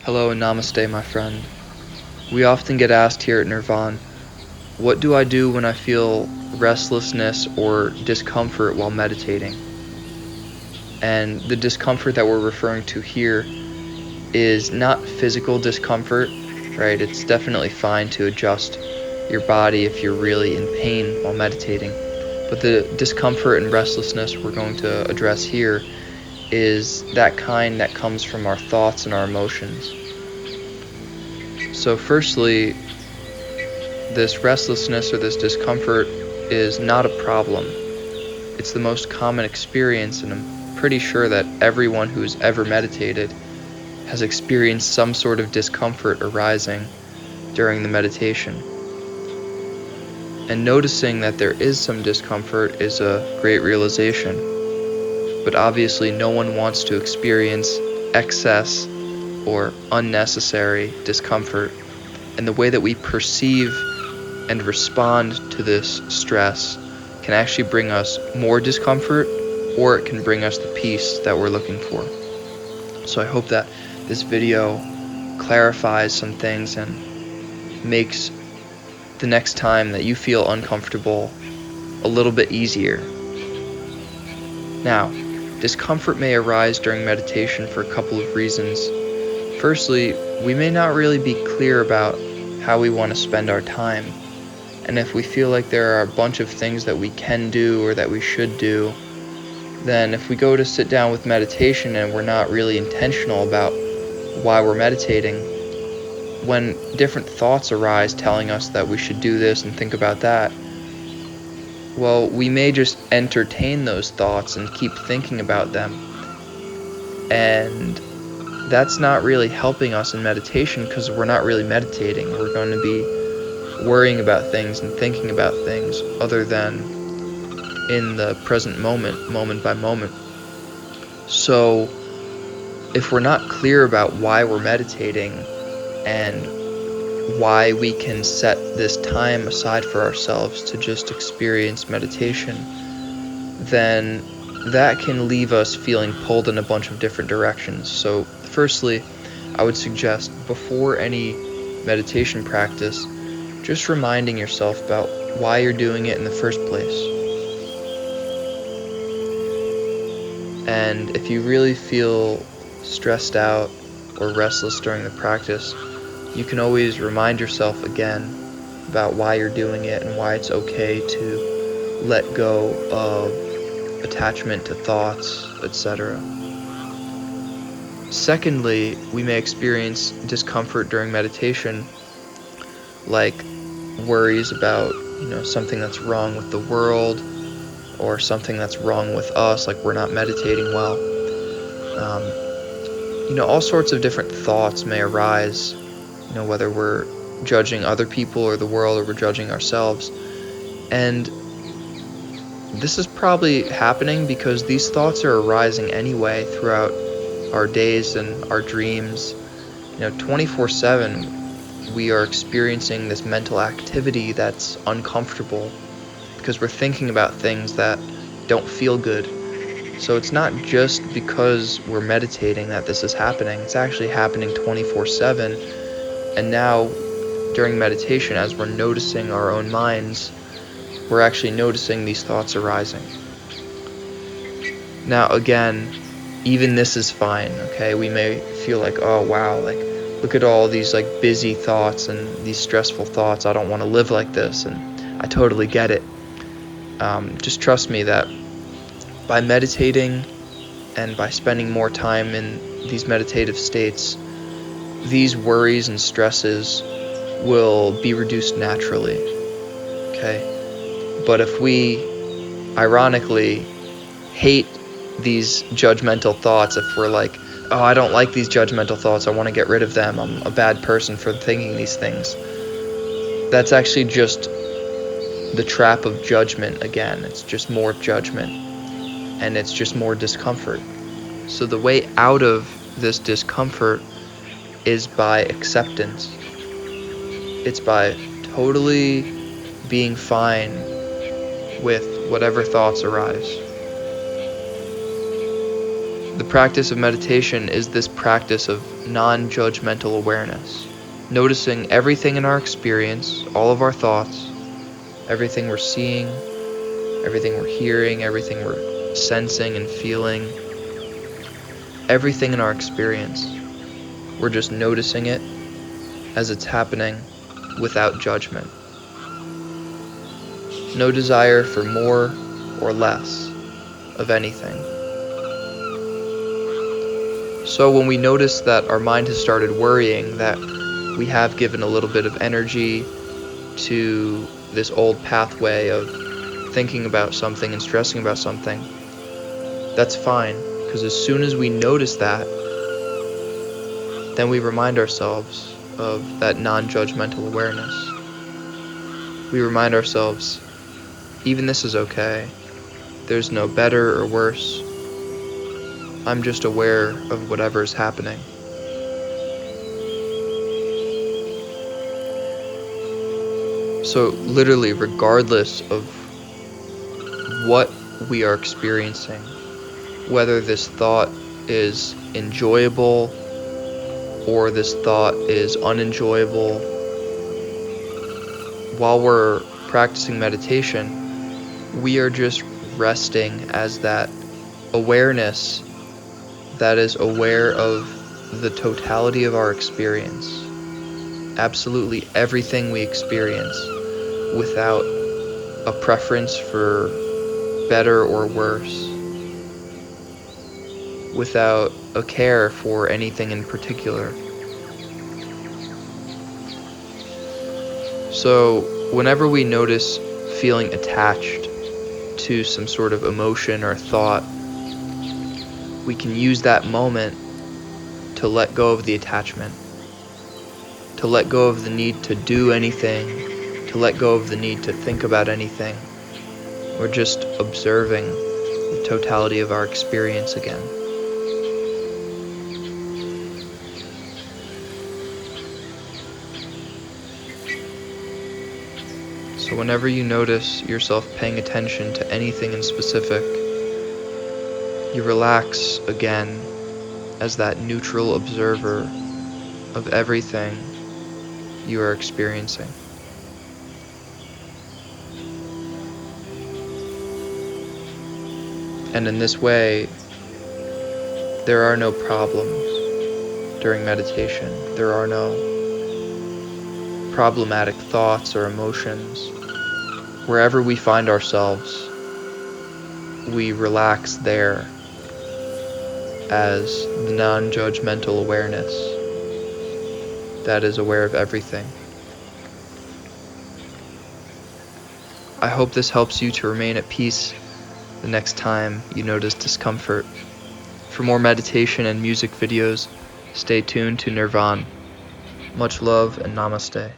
Hello and namaste, my friend. We often get asked here at NIRVAAN, what do I do when I feel restlessness or discomfort while meditating? And the discomfort that we're referring to here is not physical discomfort, right? It's definitely fine to adjust your body if you're really in pain while meditating. But the discomfort and restlessness we're going to address here is that kind that comes from our thoughts and our emotions. So firstly, this restlessness or this discomfort is not a problem. It's the most common experience, and I'm pretty sure that everyone who's ever meditated has experienced some sort of discomfort arising during the meditation. And noticing that there is some discomfort is a great realization. But obviously no one wants to experience excess or unnecessary discomfort. And the way that we perceive and respond to this stress can actually bring us more discomfort, or it can bring us the peace that we're looking for. So I hope that this video clarifies some things and makes the next time that you feel uncomfortable a little bit easier. Now, discomfort may arise during meditation for a couple of reasons. Firstly, we may not really be clear about how we want to spend our time. And if we feel like there are a bunch of things that we can do or that we should do, then if we go to sit down with meditation and we're not really intentional about why we're meditating, when different thoughts arise telling us that we should do this and think about that, well, we may just entertain those thoughts and keep thinking about them. And that's not really helping us in meditation because we're not really meditating. We're going to be worrying about things and thinking about things other than in the present moment, moment by moment. So if we're not clear about why we're meditating and why we can set this time aside for ourselves to just experience meditation, then that can leave us feeling pulled in a bunch of different directions. So firstly, I would suggest before any meditation practice, just reminding yourself about why you're doing it in the first place. And if you really feel stressed out or restless during the practice, you can always remind yourself again about why you're doing it and why it's okay to let go of attachment to thoughts, etc. Secondly, we may experience discomfort during meditation, like worries about, something that's wrong with the world or something that's wrong with us, like we're not meditating well. All sorts of different thoughts may arise, whether we're judging other people or the world or we're judging ourselves. And this is probably happening because these thoughts are arising anyway throughout our days and our dreams. 24/7 we are experiencing this mental activity that's uncomfortable because we're thinking about things that don't feel good. So it's not just because we're meditating that this is happening. It's actually happening 24/7. And now during meditation, as we're noticing our own minds, we're actually noticing these thoughts arising. Now again, even this is fine, okay? We may feel like, oh wow, look at all these busy thoughts and these stressful thoughts. I don't want to live like this, and I totally get it. Just trust me that by meditating and by spending more time in these meditative states, these worries and stresses will be reduced naturally, okay? But if we ironically hate these judgmental thoughts, if we're like, oh, I don't like these judgmental thoughts, I want to get rid of them, I'm a bad person for thinking these things, that's actually just the trap of judgment again. It's just more judgment, and it's just more discomfort. So the way out of this discomfort is by acceptance. It's by totally being fine with whatever thoughts arise. The practice of meditation is this practice of non-judgmental awareness, noticing everything in our experience, all of our thoughts, everything we're seeing, everything we're hearing, everything we're sensing and feeling, everything in our experience. We're just noticing it as it's happening without judgment. No desire for more or less of anything. So when we notice that our mind has started worrying, that we have given a little bit of energy to this old pathway of thinking about something and stressing about something, that's fine, because as soon as we notice that, then we remind ourselves of that non-judgmental awareness. We remind ourselves, even this is okay. There's no better or worse. I'm just aware of whatever is happening. So literally, regardless of what we are experiencing, whether this thought is enjoyable or this thought is unenjoyable, while we're practicing meditation, we are just resting as that awareness that is aware of the totality of our experience, absolutely everything we experience, without a preference for better or worse, without a care for anything in particular. So whenever we notice feeling attached to some sort of emotion or thought, we can use that moment to let go of the attachment, to let go of the need to do anything, to let go of the need to think about anything. We're just observing the totality of our experience again. So whenever you notice yourself paying attention to anything in specific, you relax again as that neutral observer of everything you are experiencing. And in this way, there are no problems during meditation. There are no problematic thoughts or emotions. Wherever we find ourselves, we relax there as the non-judgmental awareness that is aware of everything. I hope this helps you to remain at peace the next time you notice discomfort. For more meditation and music videos, stay tuned to NIRVAAN. Much love and namaste.